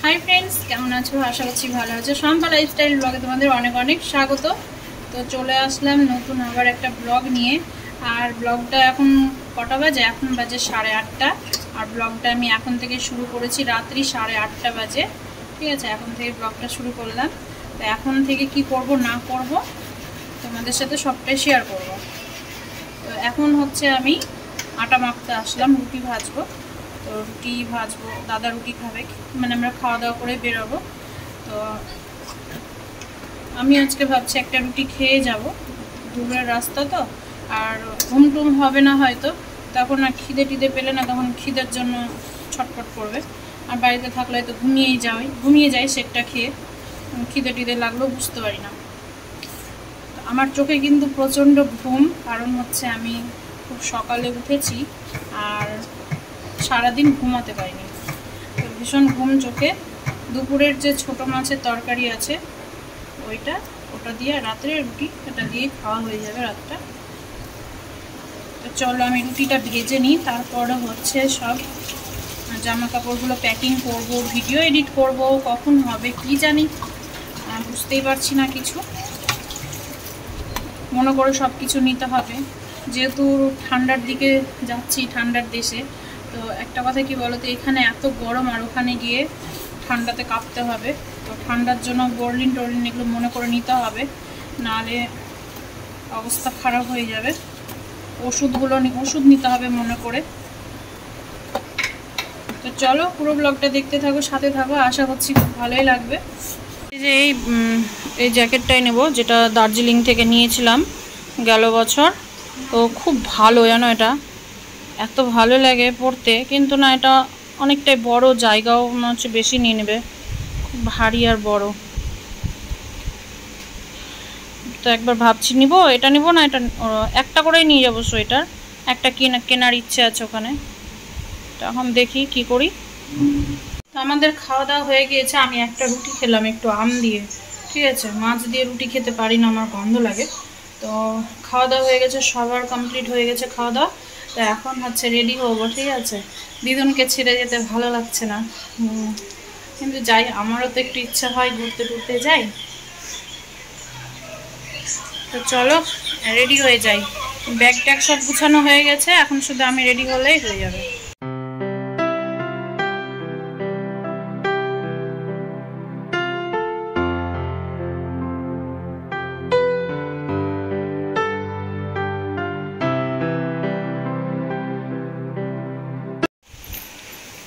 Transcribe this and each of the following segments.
Hi friends केमन आछो आशा करछि भालो आछो। शम्पा लाइफस्टाइल ब्लगे तुम्हादेर अनेक अनेक स्वागत। तो चले आसलाम नतून आबार एक ब्लग निये। और ब्लगटा एखन कटा बाजे, एखन बाजे 8:30 और ब्लगटा आमि एखन थेके शुरू करेछि रात्रि 8:30 बाजे। ठीक आछे, एखन थेके ब्लगटा शुरू करलाम। तो एखन थेके कि करब ना करब तोमादेर साथे सबटाई शेयार करब। तो एखन होच्छे आमि आटा माखते आसलाम, रुटी भाजबो। तो रुटी भाजबो, दादा रुटी खाबे, মানে আমরা খাওয়া দাওয়া করে বের হবো। তো আমি আজকে ভাবছি একটা রুটি খেয়ে যাব, দূরের রাস্তা তো। আর ঘুম টুম হবে না হয়তো, তখন আর খিদে টিদে পেলে না, তখন খিদের জন্য ছটফট করবে। আর বাড়িতে থাকলে হয়তো ঘুমিয়ে যাই সেটটা খেয়ে, খিদে টিদে লাগলেও বুঝতে পারি না। আমার চোখে কিন্তু প্রচণ্ড ঘুম, কারণ হচ্ছে আমি খুব সকালে উঠেছি আর সারাদিন ঘুমাতে পারিনি। তো ভীষণ ঘুম চোখে। দুপুরের যে ছোট মাছের তরকারি আছে ওটা দিয়ে রাত্রে রুটি, এটা দিয়ে খাওয়া হয়ে যাবে রাতটা। তো চলো আমি রুটিটা ভেজে নিই, তারপরে হচ্ছে সব জামা কাপড়গুলো প্যাকিং করব, ভিডিও এডিট করব, কখন হবে কি জানি, বুঝতেই পারছি না কিছু। মনে করে সব কিছু নিতে হবে, যেহেতু ঠান্ডার দিকে যাচ্ছি, ঠান্ডার দেশে। তো একটা কথা কি বলতো, এখানে এত গরম আর ওখানে গিয়ে ঠান্ডাতে কাঁপতে হবে। তো ঠান্ডার জন্য বরলিন টরলিন এগুলো মনে করে নিতে হবে, নাহলে অবস্থা খারাপ হয়ে যাবে। ওষুধ নিতে হবে মনে করে। তো চলো পুরো ব্লগটা দেখতে থাকো, সাথে থাকো, আশা করছি খুব ভালোই লাগবে। এই যে এই জ্যাকেটটাই নেব, যেটা দার্জিলিং থেকে নিয়েছিলাম গেল বছর। তো খুব ভালো জানো, এটা এত ভালো লাগে পরতে, কিন্তু না এটা অনেকটাই বড়, জায়গাও মনে হচ্ছে বেশি নিয়ে নেবে, খুব ভারী আর বড়। তো একবার ভাবছি নিব, এটা নিব না এটা, একটা করেই নিয়ে যাবো সোয়েটার। একটা কেনার ইচ্ছে আছে ওখানে, তো এখন দেখি কি করি। তো আমাদের খাওয়া দাওয়া হয়ে গিয়েছে। আমি একটা রুটি খেলাম একটু আম দিয়ে, ঠিক আছে। মাছ দিয়ে রুটি খেতে পারি না, আমার গন্ধ লাগে। তো খাওয়া দাওয়া হয়ে গেছে, সবার কমপ্লিট হয়ে গেছে খাওয়া দাওয়া। তো এখন হচ্ছে রেডি হবো, ঠিক আছে। দিদুনকে ছেড়ে যেতে ভালো লাগছে না, কিন্তু যাই, আমারও তো একটু ইচ্ছা হয় ঘুরতে টুরতে যাই। তো চলো রেডি হয়ে যাই। ব্যাগ ট্যাগ সব গুছানো হয়ে গেছে, এখন শুধু আমি রেডি হলেই হয়ে যাবে।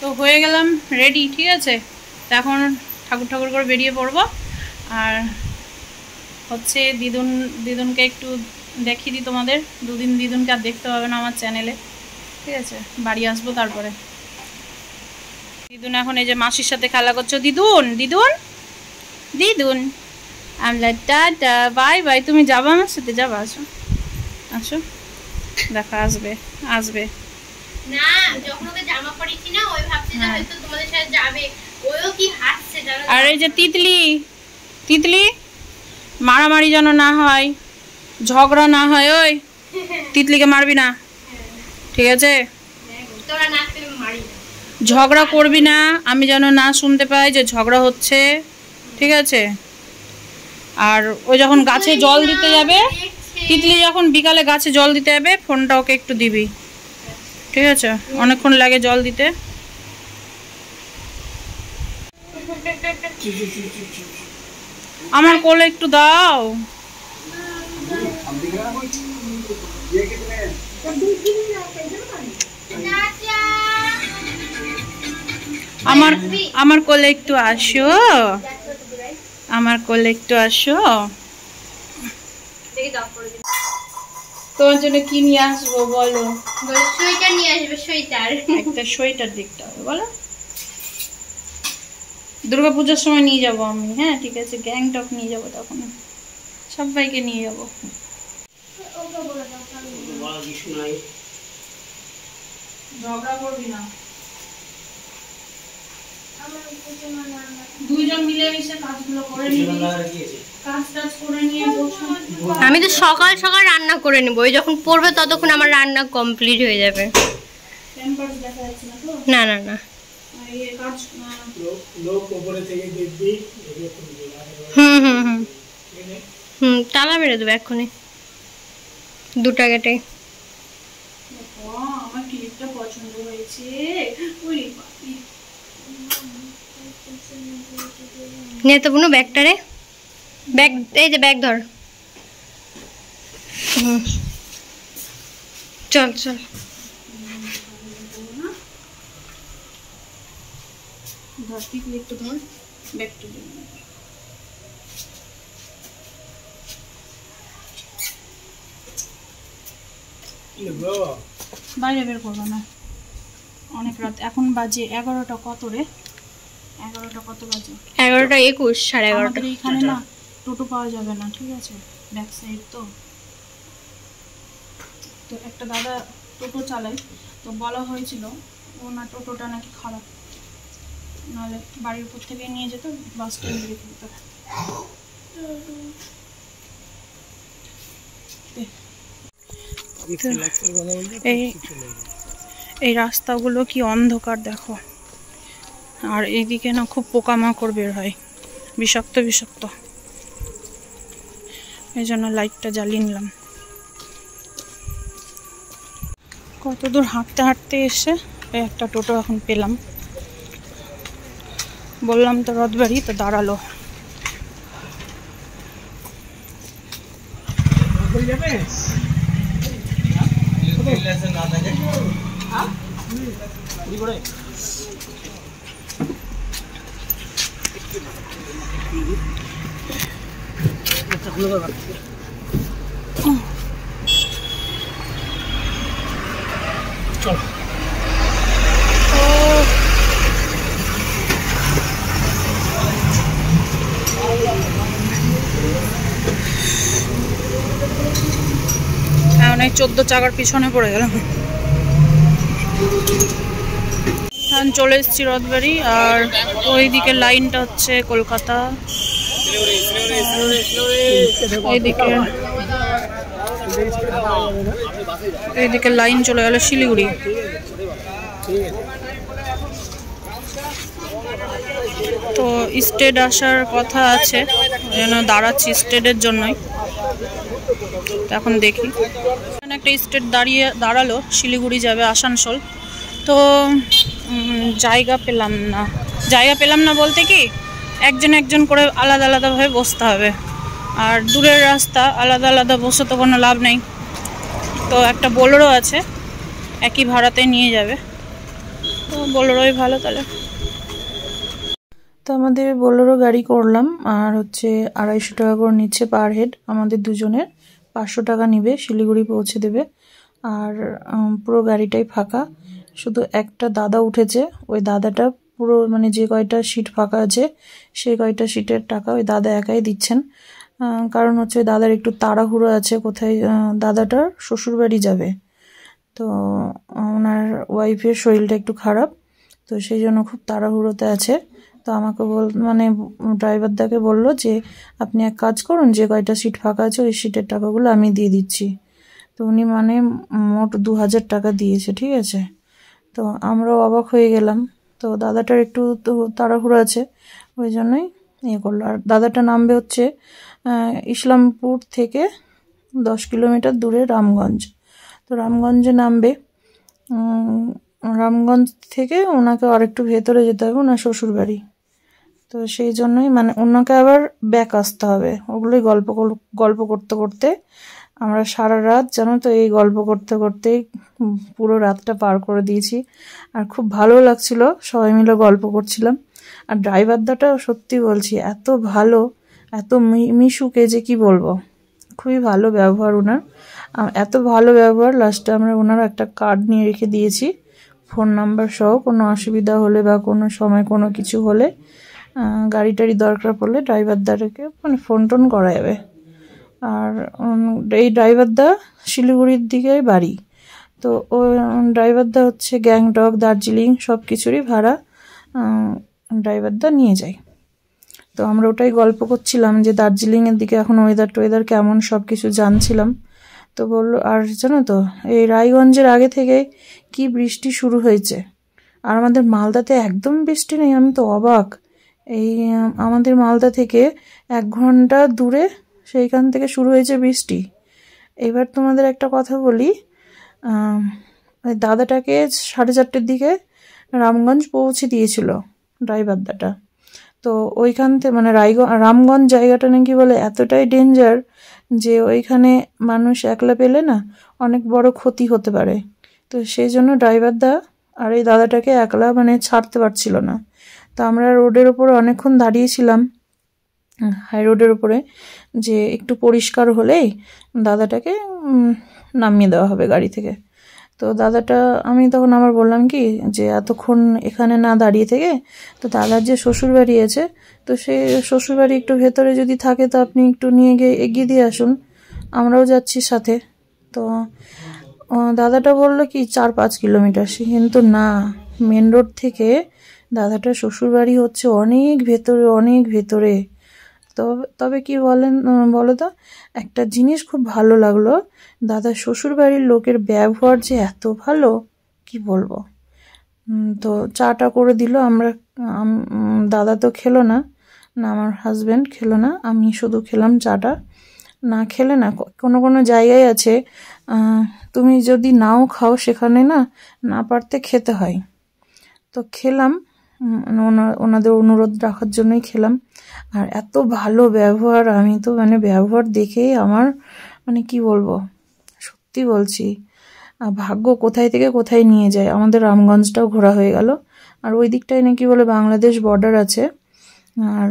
তো হয়ে গেলাম রেডি, ঠিক আছে। তো এখন ঠাকুর করে বেরিয়ে পড়বো। আর হচ্ছে দিদুনকে একটু দেখিয়ে দিই তোমাদের। দুদিন দিদুনকে আর দেখতে পাবে না আমার চ্যানেলে, ঠিক আছে। বাড়ি আসবো তারপরে। দিদুন এখন এই যে মাসির সাথে খেলা করছো। দিদুন আমরা টাটা বাই বাই। তুমি যাবো আমার সাথে? যাবো, আসো দেখা, আসবে না, যখন ওকে জামা পরিয়েছি না, ওই ভাবছে যে হয়তো তোমাদের সাথে যাবে, ওইও কি হাসছে জানো। আর এই যে তিতলি মারামারি যেন না হয়, ঝগড়া না হয়। ওই তিতলিকে মারবি না, ঠিক আছে। তোরা না করে মারি, ঝগড়া করবি না, আমি যেন না শুনতে পাই যে ঝগড়া হচ্ছে, ঠিক আছে। আর ওই যখন গাছে জল দিতে যাবে, তিতলি যখন বিকালে গাছে জল দিতে যাবে, ফোনটা ওকে একটু দিবি, ঠিক আছে। অনেকক্ষণ লাগে জল দিতে। আমার কোলে একটু দাও। আমার কোলে একটু আসো, আমার কোলে একটু আসো। তোমার জন্য কি নিয়ে আসবো বলো? সোয়েটার নিয়ে আসবে, সোয়েটার। একটা সোয়েটার দেখতে হবে, বলো। দুর্গাপূজার সময় নিয়ে যাবো আমি, হ্যাঁ ঠিক আছে। গ্যাংটক নিয়ে যাবো, তখন সবাইকে নিয়ে যাবো। ঝগড়া করবি না, দুইজন মিলে মিশে কাজগুলো করে নিবি। আমি তো সকাল সকাল রান্না করে নেবো, ওই যখন পড়বে ততক্ষণ আমার রান্না কমপ্লিট হয়ে যাবে। দেখা যাচ্ছে না তো? না তালা মেরে দেবো এক্ষুনি 2টা গেটে। আমার ক্লিপটা পছন্দ হয়েছে। নে তো বুনু ব্যাগটা রে, ব্যাগ এই যে ব্যাগ ধর। চল চল ধর, একটু ধর ব্যাগটা। বাইরে বের করবো না, অনেক রাত এখন বাজে 11টা কত রে, 11টা কত বাজে? 11টা 21, 11:30। আমাদের এখানে না টোটো পাওয়া যাবে না, ঠিক আছে, ব্যাক সাইড তো একটা দাদা টোটো চালায়, তো বলা হয়েছিল ওনার টোটোটা নাকি খারাপ, নাহলে বাড়ির উপর থেকে নিয়ে যেত, বাস স্ট্যান্ডে রেখে দিত। এই রাস্তাগুলো কি অন্ধকার দেখো, আর এইদিকে না খুব পোকামাকড় বের হয়, বিষাক্ত বিষাক্ত, এই জন্য লাইটটা জ্বালিয়ে নিলাম। কত দূর হাঁটতে হাঁটতে এসে একটা টোটো এখন পেলাম, বললাম তো রথবাড়ি, তো দাঁড়ালো। অনেক 14 চাকার পিছনে পড়ে গেলাম। চলে এসেছি রথবাড়ি, আর ওই দিকে লাইনটা হচ্ছে কলকাতা, এইদিকে লাইন চলে গেল শিলিগুড়ি। তো স্টেট আসার কথা আছে, যেন দাঁড়াচ্ছি স্টেটের জন্যই। এখন দেখি, একটা স্টেট দাঁড়ালো, শিলিগুড়ি যাবে আসানসোল, তো জায়গা পেলাম না বলতে কি, একজন করে আলাদা আলাদাভাবে বসতে হবে, আর দূরের রাস্তা আলাদা আলাদা বসে তো কোনো লাভ নেই। তো একটা বোলেরো আছে, একই ভাড়াতে নিয়ে যাবে, তো বোলেরোই ভালো তাহলে। তো আমাদের বোলেরো গাড়ি করলাম, আর হচ্ছে 250 টাকা করে নিচ্ছে পার হেড, আমাদের দুজনের 500 টাকা নিবে, শিলিগুড়ি পৌঁছে দেবে। আর পুরো গাড়িটাই ফাঁকা, শুধু একটা দাদা উঠেছে, ওই দাদাটা পুরো মানে যে কয়টা সিট ফাঁকা আছে সেই কয়টা সিটের টাকা ওই দাদা একাই দিচ্ছেন। কারণ হচ্ছে ওই দাদার একটু তাড়াহুড়ো আছে, কোথায় দাদাটার শ্বশুরবাড়ি যাবে, তো ওনার ওয়াইফের শরীরটা একটু খারাপ, তো সেই জন্য খুব তাড়াহুড়োতে আছে। তো আমাকে মানে ড্রাইভারদাকে বললো যে আপনি এক কাজ করুন, যে কয়টা সিট ফাঁকা আছে ওই সিটের টাকাগুলো আমি দিয়ে দিচ্ছি। তো উনি মানে মোট 2000 টাকা দিয়েছে, ঠিক আছে। তো আমরাও অবাক হয়ে গেলাম, তো দাদাটার একটু তাড়াহুড়ো আছে ওই জন্যই করলো। আর দাদাটা নামবে হচ্ছে ইসলামপুর থেকে 10 কিলোমিটার দূরে রামগঞ্জ, তো রামগঞ্জে নামবে। রামগঞ্জ থেকে ওনাকে আরেকটু ভেতরে যেতে হবে, ওনার শ্বশুরবাড়ি, তো সেই জন্যই মানে ওনাকে আবার ব্যাক আসতে হবে। ওগুলোই গল্প করতে করতে আমরা সারা রাত, জানো তো, এই গল্প করতে করতেই পুরো রাতটা পার করে দিয়েছি। আর খুব ভালো লাগছিল, সবাই মিলে গল্প করছিলাম। আর ড্রাইভারদাটা সত্যি বলছি এত ভালো, এত মিশুকে যে কি বলবো, খুবই ভালো ব্যবহার ওনার, এত ভালো ব্যবহার। লাস্টে আমরা ওনার একটা কার্ড নিয়ে রেখে দিয়েছি, ফোন নাম্বার সহ, কোনো অসুবিধা হলে বা কোনো সময় কোনো কিছু হলে, গাড়ি দরকার পড়লে ড্রাইভারদারকে মানে ফোন টোন করা যাবে। আর এই ড্রাইভারদা শিলিগুড়ির দিকে বাড়ি, তো ও ড্রাইভারদা হচ্ছে গ্যাংটক, দার্জিলিং সব কিছুরই ভাড়া ড্রাইভারদা নিয়ে যায়। তো আমরা ওটাই গল্প করছিলাম যে দার্জিলিংয়ের দিকে এখন ওয়েদার কেমন, সব কিছু জানছিলাম। তো বললো, আর জানো তো এই রায়গঞ্জের আগে থেকে কি বৃষ্টি শুরু হয়েছে, আর আমাদের মালদাতে একদম বৃষ্টি নেই, আমি তো অবাক। এই আমাদের মালদা থেকে 1 ঘন্টা দূরে সেইখান থেকে শুরু হয়েছে বৃষ্টি। এবার তোমাদের একটা কথা বলি, দাদাটাকে 4:30-র দিকে রামগঞ্জ পৌঁছে দিয়েছিল ড্রাইভারদাটা। তো ওইখান থেকে মানে রামগঞ্জ জায়গাটা নাকি বলে এতটাই ডেঞ্জার যে ওইখানে মানুষ একলা পেলে না অনেক বড় ক্ষতি হতে পারে। তো সেই জন্য ড্রাইভারদা আর এই দাদাটাকে একলা মানে ছাড়তে পারছিল না। তো আমরা রোডের ওপরে অনেকক্ষণ দাঁড়িয়েছিলাম, হাই রোডের উপরে, যে একটু পরিষ্কার হলেই দাদাটাকে নামিয়ে দেওয়া হবে গাড়ি থেকে। তো দাদাটা, আমি তখন আমার বললাম কি যে এতক্ষণ এখানে না দাঁড়িয়ে থেকে তো দাদার যে শ্বশুরবাড়ি আছে, তো সেই শ্বশুরবাড়ি একটু ভেতরে যদি থাকে তো আপনি একটু নিয়ে গিয়ে এগিয়ে দিয়ে আসুন, আমরাও যাচ্ছি সাথে। তো দাদাটা বললো কি 4-5 কিলোমিটার, কিন্তু না, মেন রোড থেকে দাদাটার শ্বশুরবাড়ি হচ্ছে অনেক ভেতরে, অনেক ভেতরে। তবে কি বলো তো, একটা জিনিস খুব ভালো লাগলো, দাদার শ্বশুরবাড়ির লোকের ব্যবহার যে এত ভালো, কি বলবো। তো চাটা করে দিল, দাদা তো খেলো না, আমার হাজবেন্ড খেলো না, আমি শুধু খেলাম চাটা। না খেলে না, কোনো জায়গায় আছে তুমি যদি নাও খাও সেখানে না পারতে খেতে হয়। তো খেলাম, ওনাদের অনুরোধ রাখার জন্যই খেলাম। আর এত ভালো ব্যবহার, আমি তো মানে ব্যবহার দেখেই আমার মানে কি বলবো, সত্যি বলছি, ভাগ্য কোথায় থেকে কোথায় নিয়ে যায়। আমাদের রামগঞ্জটাও ঘোরা হয়ে গেল। আর ওই দিকটায় নাকি বলে বাংলাদেশ বর্ডার আছে। আর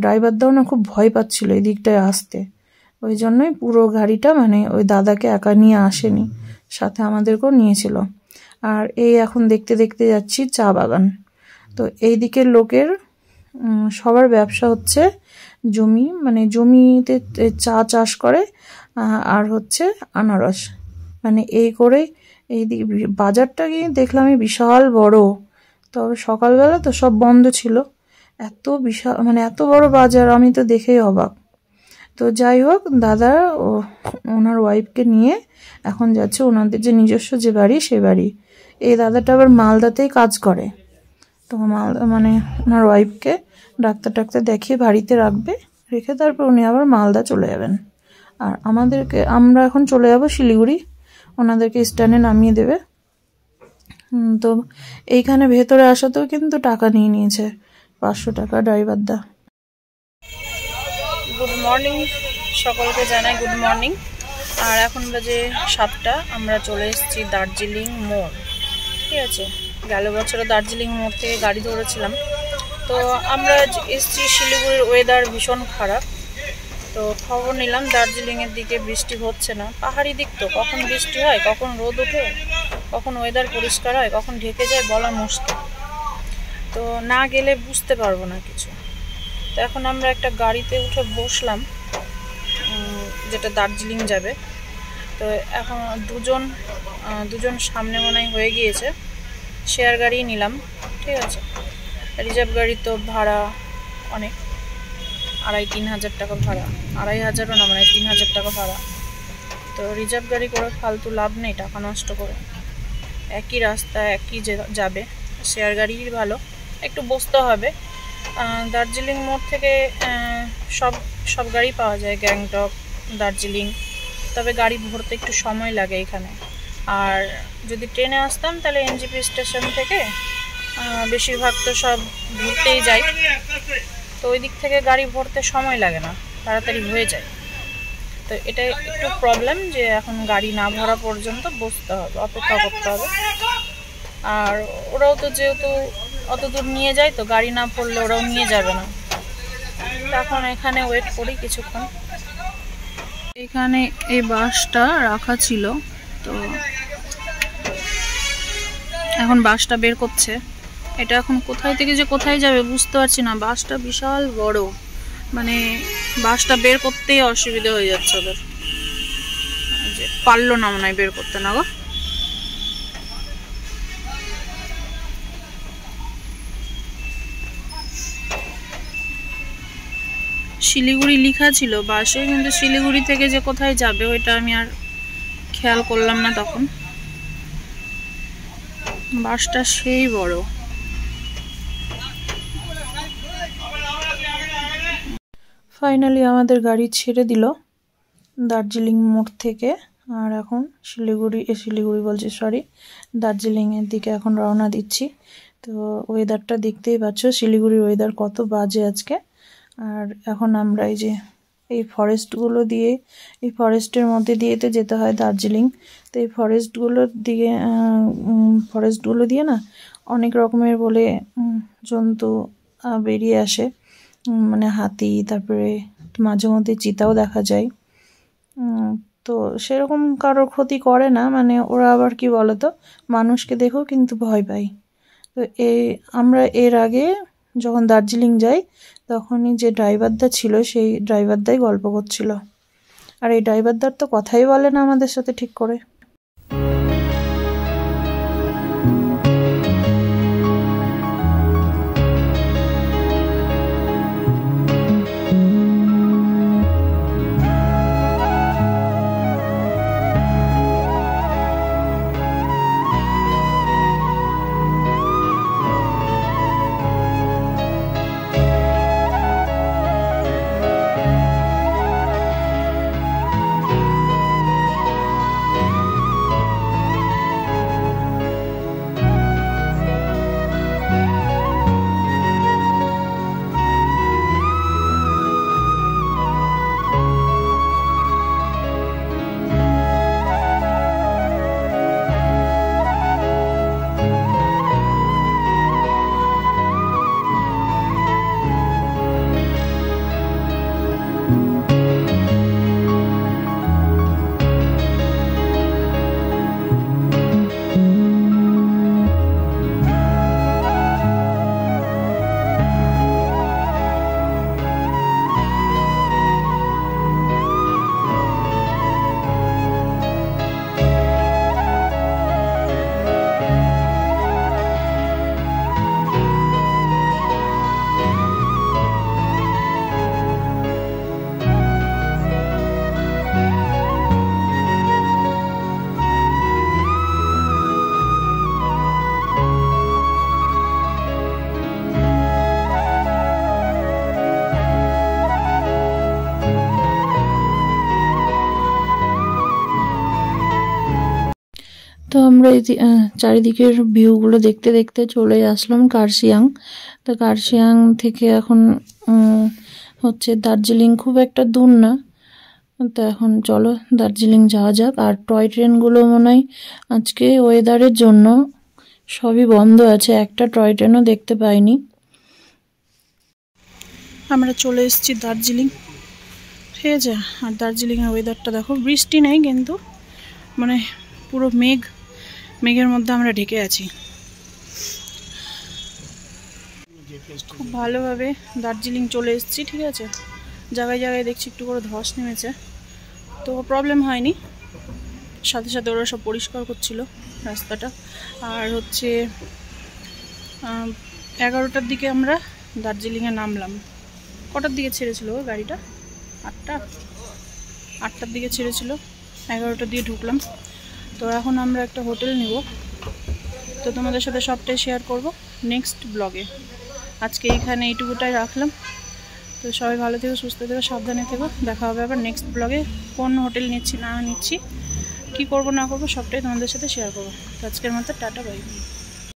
ড্রাইভারদাও না খুব ভয় পাচ্ছিল এই দিকটায় আসতে, ওই জন্যই পুরো গাড়িটা মানে ওই দাদাকে একা নিয়ে আসেনি, সাথে আমাদেরকেও নিয়েছিল। আর এই এখন দেখতে দেখতে যাচ্ছি চা বাগান। তো এই দিকের লোকের সবার ব্যবসা হচ্ছে জমি, মানে জমিতে চা চাষ করে আর হচ্ছে আনারস, মানে এই করে এই বাজারটা গিয়ে দেখলাম আমি বিশাল বড়। তবে সকালবেলা তো সব বন্ধ ছিল, এত বিশাল মানে এত বড় বাজার, আমি তো দেখেই অবাক। তো যাই হোক, দাদা ওনার ওয়াইফকে নিয়ে এখন যাচ্ছে ওনাদের যে নিজস্ব যে বাড়ি, সে বাড়ি। এই দাদাটা আবার মালদাতেই কাজ করে। তো মানে ওনার ওয়াইফকে ডাক্তার দেখিয়ে বাড়িতে রাখবে, রেখে তারপর উনি আবার মালদা চলে যাবেন। আর আমরা এখন চলে যাব শিলিগুড়ি, ওনাদেরকে স্ট্যান্ডে নামিয়ে দেবে। তো এইখানে ভেতরে আসাতেও কিন্তু টাকা নিয়ে নিয়েছে, 500 টাকা ড্রাইভারদা। গুড মর্নিং, সকলকে জানাই গুড মর্নিং। আর এখন বাজে 7টা, আমরা চলে এসেছি দার্জিলিং মোড়, ঠিক আছে। গেল বছরও দার্জিলিং মোড় থেকে গাড়ি ধরেছিলাম। তো আমরা এসেছি, শিলিগুড়ির ওয়েদার ভীষণ খারাপ। তো খবর নিলাম দার্জিলিংয়ের দিকে বৃষ্টি হচ্ছে না, পাহাড়ি দিক তো, কখন বৃষ্টি হয়, কখন রোদ ওঠে, কখন ওয়েদার পরিষ্কার হয়, কখন ঢেকে যায় বলা মুশকিল। তো না গেলে বুঝতে পারবো না কিছু। তো এখন আমরা একটা গাড়িতে উঠে বসলাম যেটা দার্জিলিং যাবে। তো এখন দুজন সামনে মনে হয়ে গিয়েছে, শেয়ার গাড়ি নিলাম, ঠিক আছে। রিজার্ভ গাড়ি তো ভাড়া অনেক, 2,500-3 হাজার টাকা ভাড়া, 2,500ও না, মানে 3 হাজার টাকা ভাড়া। তো রিজার্ভ গাড়ি করে ফালতু লাভ নেই টাকা নষ্ট করে, একই রাস্তা একই যাবে, শেয়ার গাড়িই ভালো। একটু বসতে হবে। দার্জিলিং মোড় থেকে সব গাড়ি পাওয়া যায়, গ্যাংটক, দার্জিলিং। তবে গাড়ি ভরতে একটু সময় লাগে এখানে। আর যদি ট্রেনে আসতাম তাহলে এনজিপি স্টেশন থেকে বেশিরভাগ তো সব ঘুরতেই যায়, তো ওই দিক থেকে গাড়ি ভরতে সময় লাগে না, তাড়াতাড়ি হয়ে যায়। তো এটা একটু প্রবলেম যে এখন গাড়ি না ভরা পর্যন্ত বসতে হবে, অপেক্ষা করতে হবে। আর ওরাও তো যেহেতু অত দূর নিয়ে যায়, তো গাড়ি না পড়লে ওরাও নিয়ে যাবে না। এখন এখানে ওয়েট করি কিছুক্ষণ। এখানে এই বাসটা রাখা ছিল, তো এখন বাসটা বের করছে। এটা এখন কোথায় থেকে যে কোথায় যাবে বুঝতে পারছি না, বাসটা বিশাল বড়, মানে বাসটা বের করতেই অসুবিধা হয়ে যাচ্ছে ওদের, যে পারলো না মনে হয় বের করতে, না গো। শিলিগুড়ি লেখা ছিল বাসে, কিন্তু শিলিগুড়ি থেকে যে কোথায় যাবে ওইটা আমি আর খেয়াল করলাম না তখন। বাসটা সেই বড়। ফাইনালি আমাদের গাড়ি ছেড়ে দিল দার্জিলিং মোড় থেকে, আর এখন শিলিগুড়ি বলছি, সরি, দার্জিলিংয়ের দিকে এখন রওনা দিচ্ছি। তো ওয়েদারটা দেখতেই পাচ্ছ, শিলিগুড়ির ওয়েদার কত বাজে আজকে। আর এখন আমরা এই ফরেস্টের মধ্যে দিয়ে তো যেতে হয় দার্জিলিং। তো এই ফরেস্টগুলো দিয়ে না অনেক রকমের বলে জন্তু বেরিয়ে আসে, মানে হাতি, তারপরে মাঝে মধ্যে চিতাও দেখা যায়। তো সেরকম কারোর ক্ষতি করে না, মানে ওরা আবার কি বলতো, মানুষকে দেখেও কিন্তু ভয় পায়। তো আমরা এর আগে যখন দার্জিলিং যাই তখনই যে ড্রাইভারদা ছিল সেই ড্রাইভারদাই গল্প করছিল, আর এই ড্রাইভারদার তো কথাই বলে না আমাদের সাথে ঠিক করে। তো আমরা চারিদিকের ভিউগুলো দেখতে দেখতে চলে আসলাম কার্শিয়াং। তো কার্শিয়াং থেকে এখন হচ্ছে দার্জিলিং খুব একটা দূর না। তো এখন চলো দার্জিলিং যাওয়া যাক। আর টয় ট্রেনগুলো মনে হয় আজকে ওয়েদারের জন্য সবই বন্ধ আছে, একটা টয় ট্রেনও দেখতে পাইনি। আমরা চলে এসেছি দার্জিলিং, ঠিক আছে। আর দার্জিলিংয়ের ওয়েদারটা দেখো, বৃষ্টি নেই কিন্তু মানে পুরো মেঘের মধ্যে আমরা ঢেকে আছি। খুব ভালোভাবে দার্জিলিং চলে এসেছি, ঠিক আছে। জায়গায় জায়গায় দেখছি একটু করে ধস নেমেছে, তো প্রবলেম হয়নি। সাথে সাথে ওরা সব পরিষ্কার করছিল রাস্তাটা। আর হচ্ছে 11টার দিকে আমরা দার্জিলিংয়ে নামলাম। কটার দিকে ছেড়েছিল গাড়িটা? 8টার দিকে ছেড়েছিল, 11টার দিকে ঢুকলাম। তো এখন আমরা একটা হোটেল নিব, তো তোমাদের সাথে সবটাই শেয়ার করব নেক্সট ব্লগে। আজকে এইখানে এইটুকুটাই রাখলাম। তো সবাই ভালো থেকো, সুস্থ থেকো, সাবধানে থেকো। দেখা হবে আবার নেক্সট ব্লগে। কোন হোটেল নিচ্ছি না নিচ্ছি, কী করবো না করবো, সবটাই তোমাদের সাথে শেয়ার করবো। তো আজকের মতো টাটা, বাই।